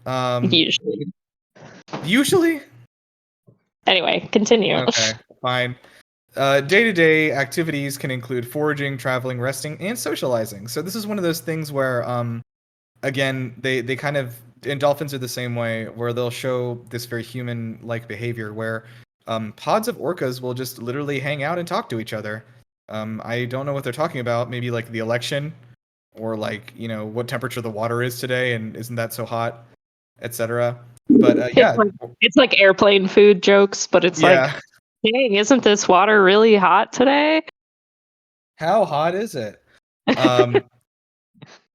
Usually. Usually? Anyway, continue. Okay, fine. Day-to-day activities can include foraging, traveling, resting, and socializing. So this is one of those things where, again, they kind of, and dolphins are the same way, where they'll show this very human-like behavior where pods of orcas will just literally hang out and talk to each other. I don't know what they're talking about. Maybe like the election, or like what temperature the water is today, and isn't that so hot, etc. But yeah, it's like airplane food jokes, but it's like, dang, isn't this water really hot today? How hot is it?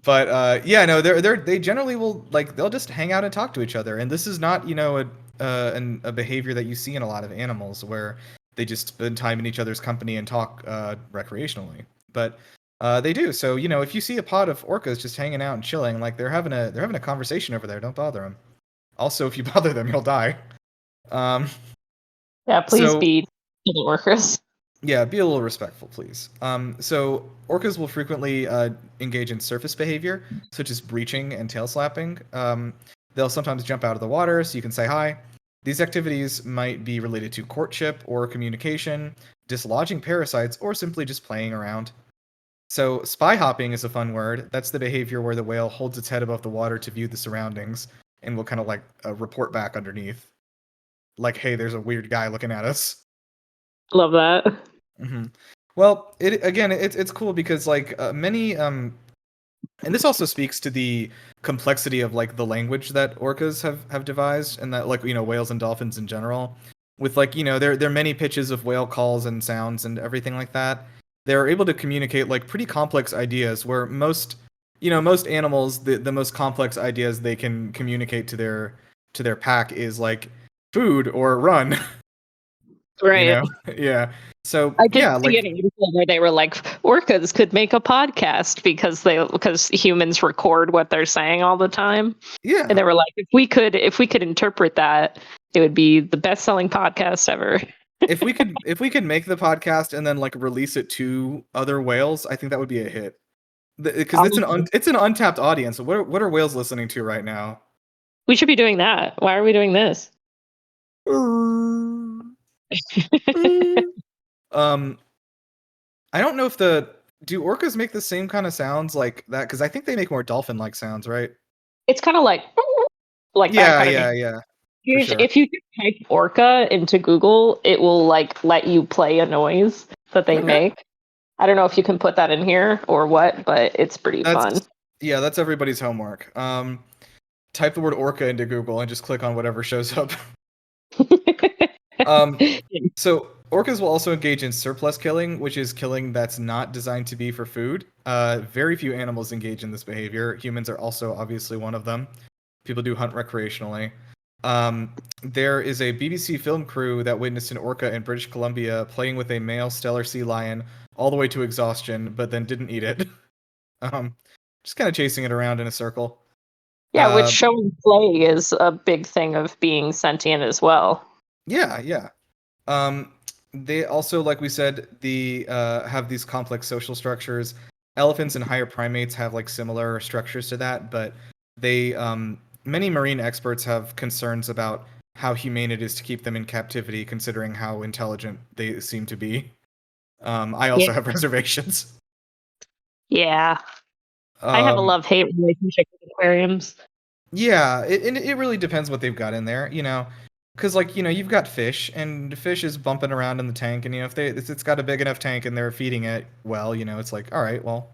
But yeah, no, they generally will they'll just hang out and talk to each other, and this is not a behavior that you see in a lot of animals where they just spend time in each other's company and talk recreationally. But they do. So if you see a pod of orcas just hanging out and chilling, like they're having a conversation over there, don't bother them. Also, if you bother them, you'll die. Yeah, please be to the orcas. Yeah, be a little respectful, please. So orcas will frequently engage in surface behavior, such as breaching and tail slapping. They'll sometimes jump out of the water so you can say hi. These activities might be related to courtship or communication, dislodging parasites, or simply just playing around. So spy hopping is a fun word. That's the behavior where the whale holds its head above the water to view the surroundings and will kind of report back underneath. Like, hey, there's a weird guy looking at us. Love that. Mm-hmm. Well, it's cool because many and this also speaks to the complexity of the language that orcas have devised, and that whales and dolphins in general, with there are many pitches of whale calls and sounds and everything like that. They're able to communicate pretty complex ideas where most animals, the most complex ideas they can communicate to their pack is food or run. You Right. know? Yeah. So I did yeah, see like an article where they were like, orcas could make a podcast because humans record what they're saying all the time. And yeah. they were like, if we could interpret that, it would be the best selling podcast ever. If we could make the podcast and then like release it to other whales, I think that would be a hit. Because Honestly, it's an untapped audience. What are whales listening to right now? we should be doing that. Why are we doing this? Um, I don't know if do orcas make the same kind of sounds like that? Because I think they make more dolphin-like sounds, right? It's kind of like that Yeah, kind of yeah, thing. yeah, for sure. If you type orca into Google, it will like let you play a noise that they Okay, make. I don't know if you can put that in here or what, but it's pretty fun. that's yeah, that's everybody's homework. Type the word orca into Google and just click on whatever shows up. Um, so orcas will also engage in surplus killing, which is killing that's not designed to be for food. Very few animals engage in this behavior. Humans are also obviously one of them. People do hunt recreationally. There is a BBC film crew that witnessed an orca in British Columbia playing with a male Steller sea lion all the way to exhaustion, but then didn't eat it. Um, just kind of chasing it around in a circle. Yeah, which Uh, show and play is a big thing of being sentient as well. yeah, yeah. Um, they also, like we said, have these complex social structures. Elephants and higher primates have like similar structures to that, but they many marine experts have concerns about how humane it is to keep them in captivity, considering how intelligent they seem to be. I Yeah. also have reservations. Yeah. I have a Um, love-hate relationship with aquariums. yeah, it really depends what they've got in there, you know. Because like you've got fish, and the fish is bumping around in the tank, and it's got a big enough tank, and they're feeding it well, it's like all right, well,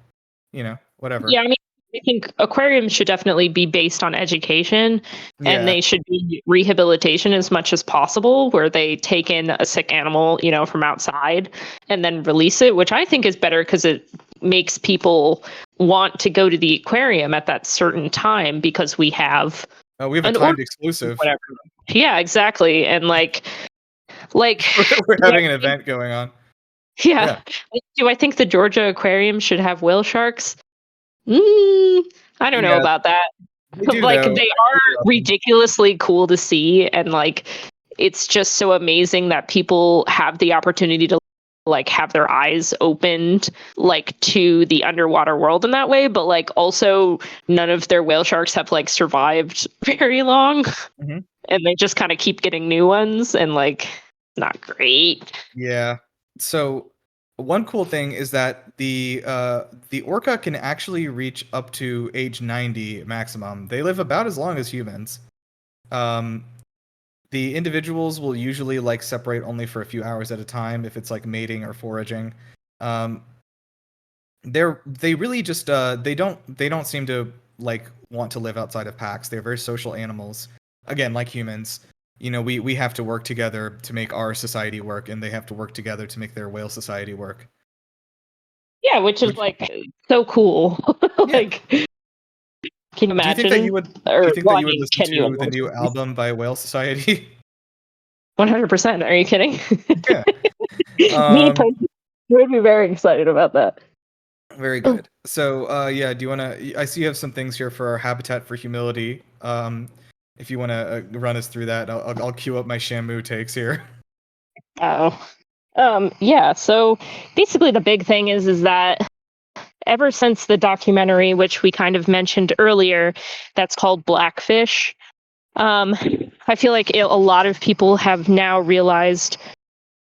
whatever. Yeah, I mean, I think aquariums should definitely be based on education, and Yeah. they should be rehabilitation as much as possible, where they take in a sick animal, from outside and then release it, which I think is better because it makes people want to go to the aquarium at that certain time because we have We have a an order, timed exclusive. whatever. Yeah, exactly. And like, We're having an event going on. yeah. Yeah. Do I think the Georgia Aquarium should have whale sharks? Mm, I don't know Yeah, about that. they do Like, though. they are ridiculously cool to see, and like it's just so amazing that people have the opportunity to like have their eyes opened like to the underwater world in that way, but like also none of their whale sharks have like survived very long, Mhm. and they just kind of keep getting new ones, and like not great. Yeah. So one cool thing is that the orca can actually reach up to age 90 maximum. They live about as long as humans. Um, the individuals will usually like separate only for a few hours at a time if it's like mating or foraging. Um, they really just they don't seem to like want to live outside of packs. They're very social animals. Again, like humans, we have to work together to make our society work, and they have to work together to make their whale society work. Yeah, which is Which, like so cool. yeah. Like, can you Do you think that you imagine? would? Do you Or, think well, that I you would mean, listen can you to the imagine? new album by Whale Society? 100%. Are you kidding? Yeah. Me Um. personally would be very excited about that. Very good. So, yeah. Do you want to? I see you have some things here for our Habitat for Humility. If you want to run us through that, I'll queue up my Shamu takes here. Oh. Yeah, so basically the big thing is that ever since the documentary, which we kind of mentioned earlier, that's called Blackfish, I feel like a lot of people have now realized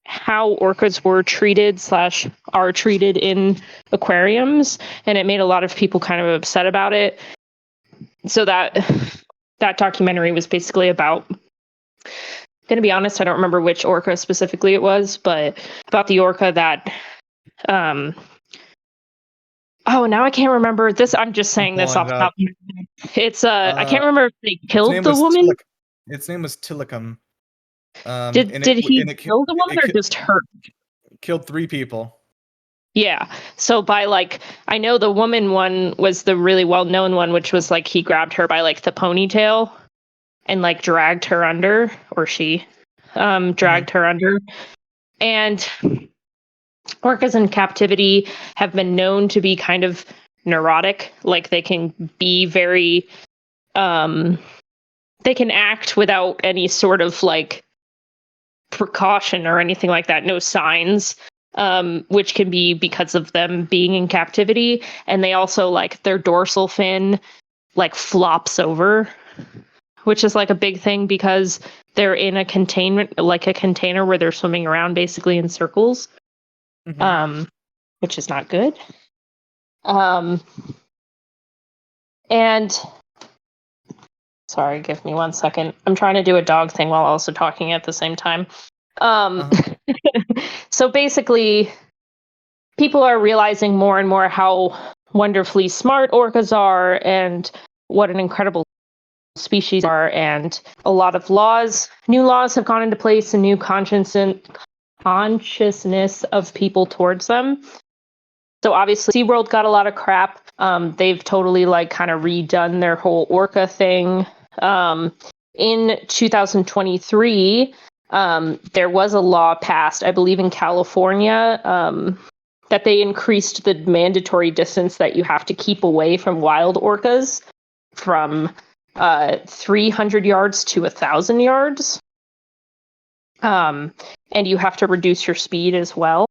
how orcas were treated slash are treated in aquariums, and it made a lot of people kind of upset about it. So that documentary was basically about, going to be honest, I don't remember which orca specifically it was, but about the orca that oh, now I can't remember this. I'm just I'm saying this pulling off it the up. top of my head. It's I Uh, can't remember if they its killed name the was woman. Its name was Tillicum. Did And did he kill the woman it or just her? killed 3 people. Yeah. So by like, I know the woman one was the really well known one, which was like he grabbed her by like the ponytail and like dragged her under, or she Mhm. dragged her under. And orcas in captivity have been known to be kind of neurotic. Like they can be very, they can act without any sort of like precaution or anything like that, no signs, which can be because of them being in captivity. And they also like their dorsal fin like flops over, which is like a big thing because they're in a containment, like a container where they're swimming around basically in circles, which is not good. And sorry, give me 1 second. I'm trying to do a dog thing while also talking at the same time. So basically, people are realizing more and more how wonderfully smart orcas are and what an incredible species are. And a lot of new laws have gone into place and new consciousness of people towards them. So obviously SeaWorld got a lot of crap. They've totally like kind of redone their whole orca thing. In 2023, there was a law passed, I believe in California, that they increased the mandatory distance that you have to keep away from wild orcas from 300 yards to 1,000 yards. And you have to reduce your speed as well,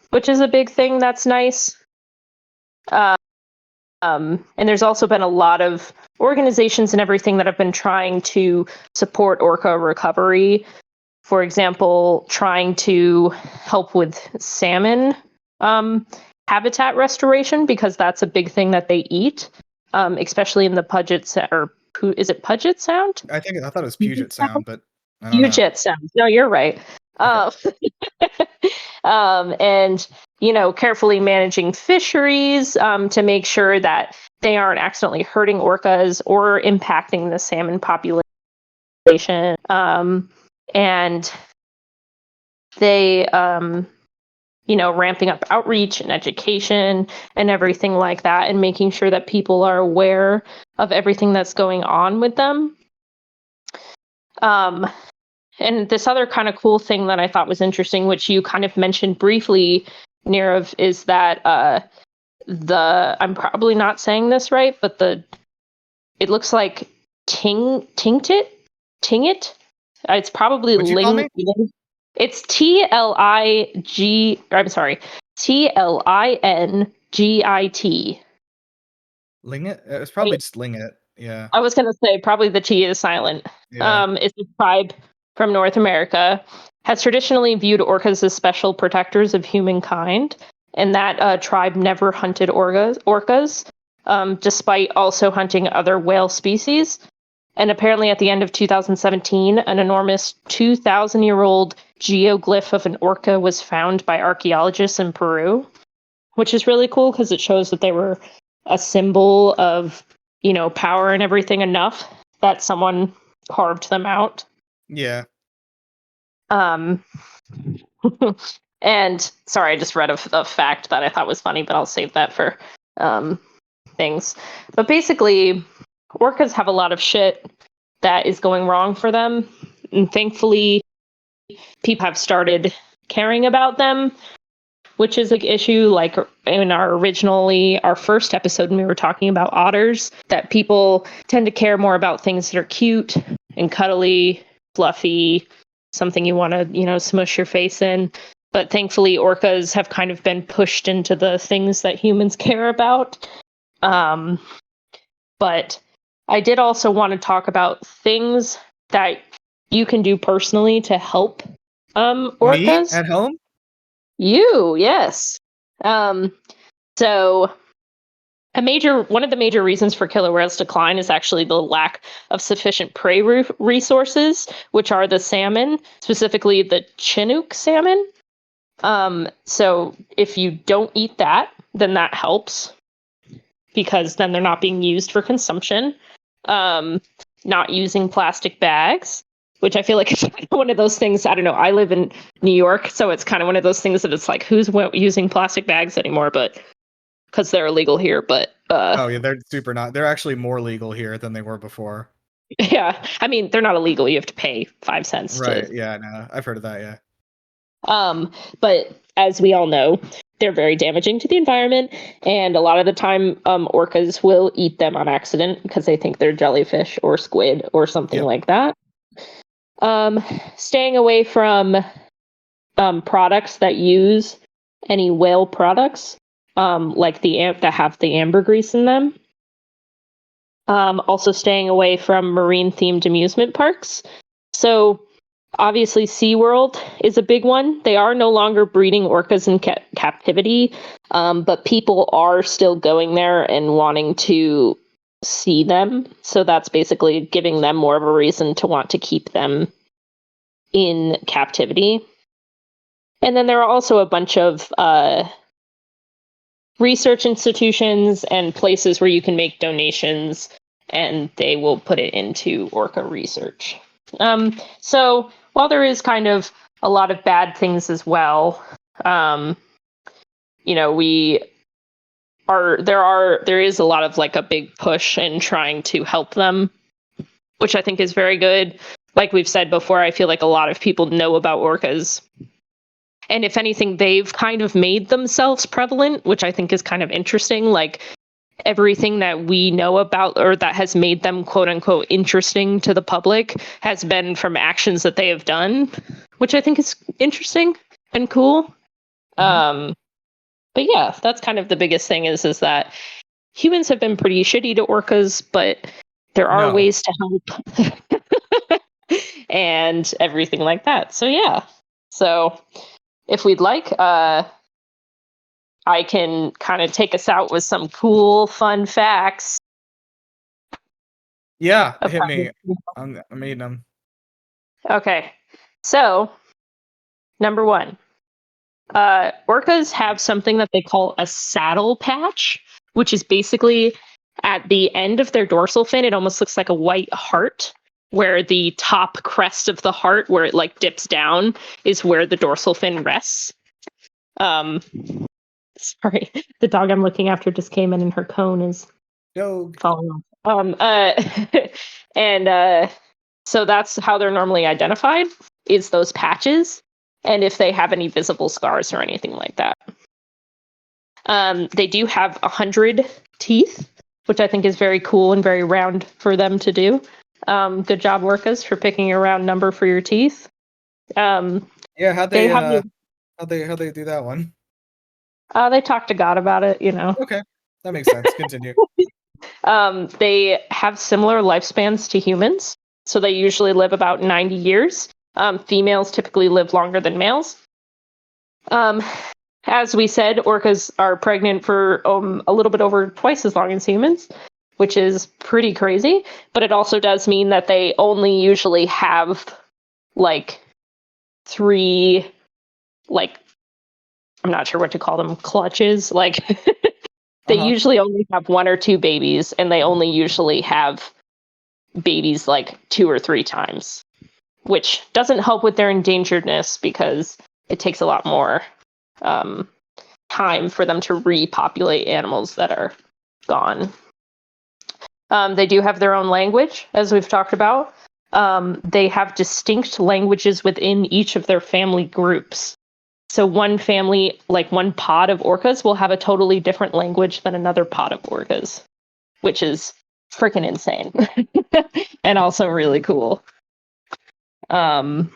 which is a big thing that's nice. And there's also been a lot of organizations and everything that have been trying to support orca recovery. For example, trying to help with salmon habitat restoration, because that's a big thing that they eat, especially in the Puget Sound. Is it Puget Sound? I thought it was Puget Sound, but I don't Puget Sound. No, you're right. And carefully managing fisheries to make sure that they aren't accidentally hurting orcas or impacting the salmon population. And they, ramping up outreach and education and everything like that, and making sure that people are aware of everything that's going on with them. And this other kind of cool thing that I thought was interesting, which you kind of mentioned briefly, Nirav, is that I'm probably not saying this right, but it looks like tingit. It's probably it's TLINGIT. Lingit? It's probably just Lingit. Yeah. I was going to say probably the T is silent. Yeah. It's a tribe from North America, has traditionally viewed orcas as special protectors of humankind, and that tribe never hunted orcas, despite also hunting other whale species. And apparently at the end of 2017, an enormous 2,000-year-old geoglyph of an orca was found by archaeologists in Peru, which is really cool because it shows that they were a symbol of, power and everything enough that someone carved them out. Yeah. And sorry, I just read a fact that I thought was funny, but I'll save that for things. But basically, orcas have a lot of shit that is going wrong for them. And thankfully, people have started caring about them, which is an issue. Like in our first episode when we were talking about otters, that people tend to care more about things that are cute and cuddly, fluffy, something you want to, smush your face in. But thankfully, orcas have kind of been pushed into the things that humans care about. But I did also want to talk about things that you can do personally to help orcas. Me at home? You, yes. So one of the major reasons for killer whales decline is actually the lack of sufficient prey resources, which are the salmon, specifically the Chinook salmon. So if you don't eat that, then that helps, because then they're not being used for consumption. Not using plastic bags, which I feel like is one of those things. I don't know. I live in New York, so it's kind of one of those things that it's like, who's using plastic bags anymore? But because they're illegal here. But oh yeah, they're super not. They're actually more legal here than they were before. Yeah, I mean, they're not illegal. You have to pay 5 cents. Right. Yeah. No, I've heard of that. Yeah. But as we all know, they're very damaging to the environment, and a lot of the time, orcas will eat them on accident because they think they're jellyfish or squid or something like that. Staying away from products that use any whale products, like that have the ambergris in them. Also staying away from marine-themed amusement parks. So obviously, SeaWorld is a big one. They are no longer breeding orcas in captivity, but people are still going there and wanting to see them. So that's basically giving them more of a reason to want to keep them in captivity. And then there are also a bunch of research institutions and places where you can make donations, and they will put it into orca research. So while there is kind of a lot of bad things as well, there is a lot of like a big push in trying to help them, which I think is very good. Like we've said before, I feel like a lot of people know about orcas. And if anything, they've kind of made themselves prevalent, which I think is kind of interesting. Like everything that we know about or that has made them quote unquote interesting to the public has been from actions that they have done, which I think is interesting and cool. But yeah, that's kind of the biggest thing is that humans have been pretty shitty to orcas, but there are ways to help and everything like that. So yeah. So if we'd like, I can kind of take us out with some cool, fun facts. Yeah, hit me. I'm eating them. Okay. So, number one, orcas have something that they call a saddle patch, which is basically at the end of their dorsal fin. It almost looks like a white heart, where the top crest of the heart, where it like dips down, is where the dorsal fin rests. Sorry, the dog I'm looking after just came in and her cone is falling off. And so that's how they're normally identified, is those patches, and if they have any visible scars or anything like that. They do have 100 teeth, which I think is very cool and very round for them to do. Good job, orcas, for picking a round number for your teeth. Yeah, how'd they do that one? They talk to God about it, Okay, that makes sense. Continue. They have similar lifespans to humans, so they usually live about 90 years. Females typically live longer than males. As we said, orcas are pregnant for a little bit over twice as long as humans, which is pretty crazy. But it also does mean that they only usually have like 3, like, I'm not sure what to call them, clutches. Like they usually only have 1 or 2 babies, and they only usually have babies like 2 or 3 times, which doesn't help with their endangeredness because it takes a lot more time for them to repopulate animals that are gone. They do have their own language, as we've talked about. They have distinct languages within each of their family groups. So one family, like one pod of orcas, will have a totally different language than another pod of orcas, which is freaking insane and also really cool. And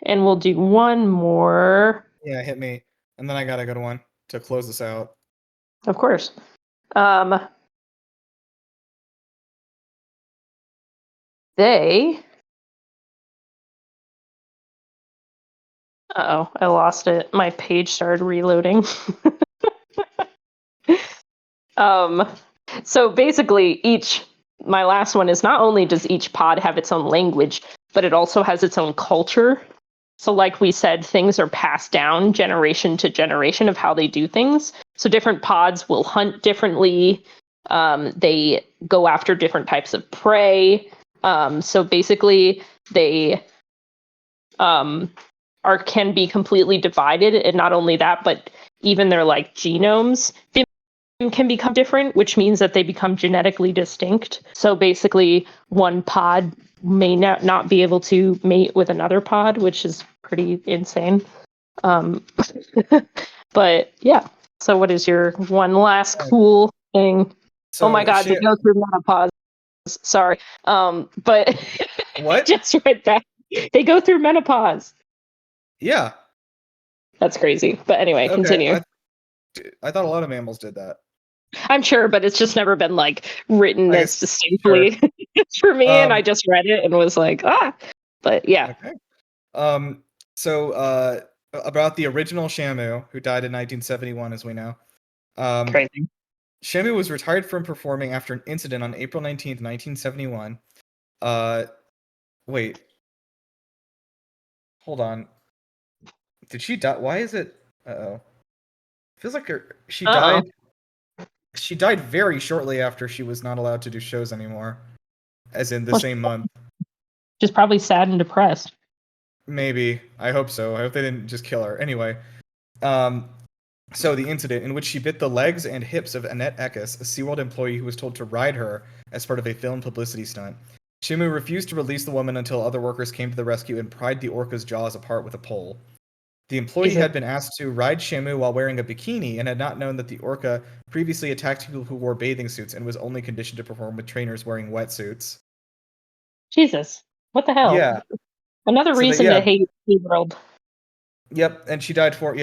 we'll do one more. Yeah, hit me. And then I got a good one to close this out. Of course. They... Uh-oh, I lost it. My page started reloading. So basically my last one is, not only does each pod have its own language, but it also has its own culture. So like we said, things are passed down generation to generation of how they do things. So different pods will hunt differently. They go after different types of prey. So basically they can be completely divided, and not only that, but even their like genomes can become different, which means that they become genetically distinct. So basically one pod may not be able to mate with another pod, which is pretty insane. Um, but yeah. So what is your one last cool thing? So oh my god, they go through menopause. Sorry. But I what? just read that. They go through menopause. Yeah. That's crazy. But anyway, Okay. continue. I thought a lot of mammals did that. I'm sure, but it's just never been like written I as guess, distinctly for me, and I just read it and was like, ah. But yeah. Okay. So about the original Shamu, who died in 1971, as we know. Crazy. Shamu was retired from performing after an incident on April 19th, 1971. Wait. Hold on. Did she die? Why is it? Uh-oh. Feels like she died. She died very shortly after she was not allowed to do shows anymore. As in the same month. Just probably sad and depressed. Maybe. I hope so. I hope they didn't just kill her. Anyway. So the incident in which she bit the legs and hips of Annette Eckes, a SeaWorld employee who was told to ride her as part of a film publicity stunt. Shamu refused to release the woman until other workers came to the rescue and pried the orca's jaws apart with a pole. The employee had been asked to ride Shamu while wearing a bikini and had not known that the orca previously attacked people who wore bathing suits and was only conditioned to perform with trainers wearing wetsuits. Jesus. What the hell? Yeah. Another reason to hate SeaWorld. Yep, and she died 4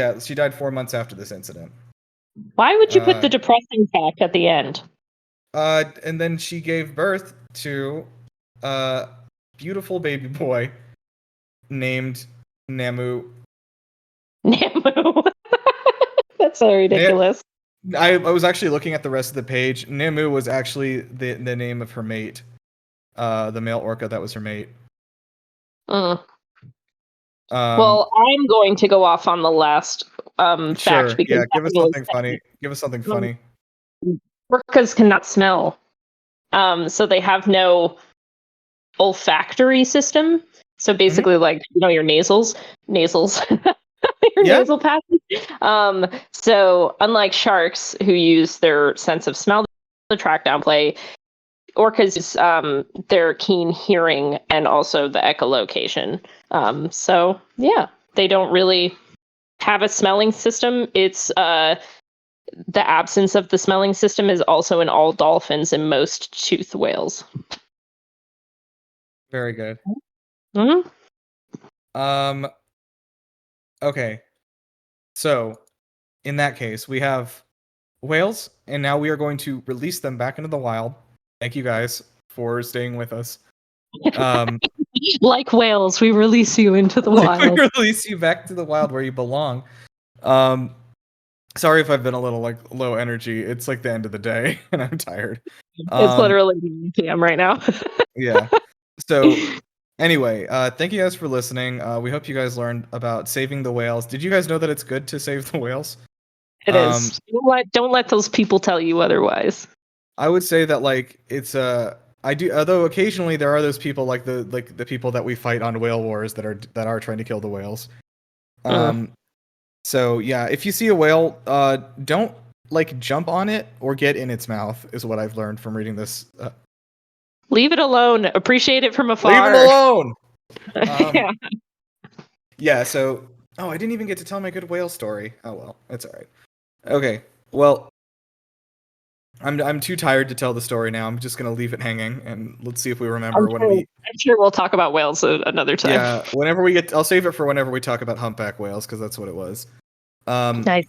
months after this incident. Why would you put the depressing fact at the end? And then she gave birth to a beautiful baby boy named Namu. Namu. That's so ridiculous. I was actually looking at the rest of the page. Namu was actually the name of her mate. The male orca that was her mate. Well, I'm going to go off on the last fact because give us something funny. Give us something funny. Orcas cannot smell, so they have no olfactory system. So basically, like your nasals, your nasal passages. So unlike sharks who use their sense of smell to track down prey, orcas use their keen hearing and also the echolocation. So yeah, they don't really have a smelling system. It's the absence of the smelling system is also in all dolphins and most toothed whales. Very good. Mm-hmm. Okay. So, in that case, we have whales, and now we are going to release them back into the wild. Thank you guys for staying with us. Like whales, we release you into the wild. We release you back to the wild where you belong. Sorry if I've been a little low energy. It's like the end of the day, and I'm tired. It's literally 9 p.m. right now. Yeah. So, anyway, thank you guys for listening. We hope you guys learned about saving the whales. Did you guys know that it's good to save the whales? It is. Don't let those people tell you otherwise. I would say that it's I do, although occasionally there are those people like the people that we fight on whale wars that are trying to kill the whales. So yeah, if you see a whale, don't jump on it or get in its mouth is what I've learned from reading this. Leave it alone. Appreciate it from afar. Leave it alone. Yeah. Yeah. So, I didn't even get to tell my good whale story. Oh well, it's all right. Okay. Well, I'm too tired to tell the story now. I'm just gonna leave it hanging, and let's see if we remember I'm sure we'll talk about whales another time. Yeah, whenever we I'll save it for whenever we talk about humpback whales because that's what it was. Nice.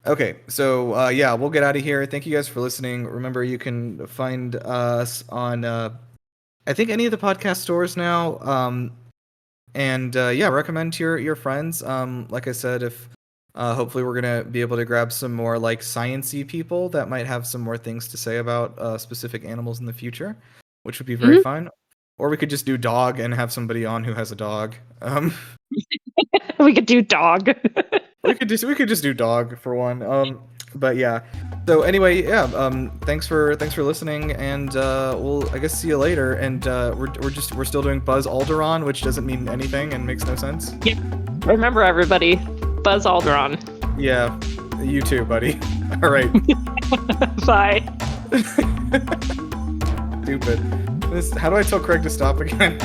Okay, so yeah, we'll get out of here. Thank you guys for listening. Remember, you can find us on I think any of the podcast stores now. And yeah, recommend to your friends. Like I said, if hopefully we're gonna be able to grab some more sciencey people that might have some more things to say about specific animals in the future, which would be very fun. Or we could just do dog and have somebody on who has a dog. We could do dog. we could just do dog for one. But yeah. So anyway, yeah. Thanks for listening, and we'll I guess see you later. And we're still doing Buzz Alderaan, which doesn't mean anything and makes no sense. Yep. Remember, everybody, Buzz Alderaan. Yeah. You too, buddy. All right. Bye. Stupid. How do I tell Craig to stop again?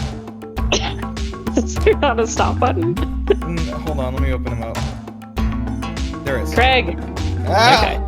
Is there not a stop button? Hold on, let me open him up. There is. Craig. Ah! Okay.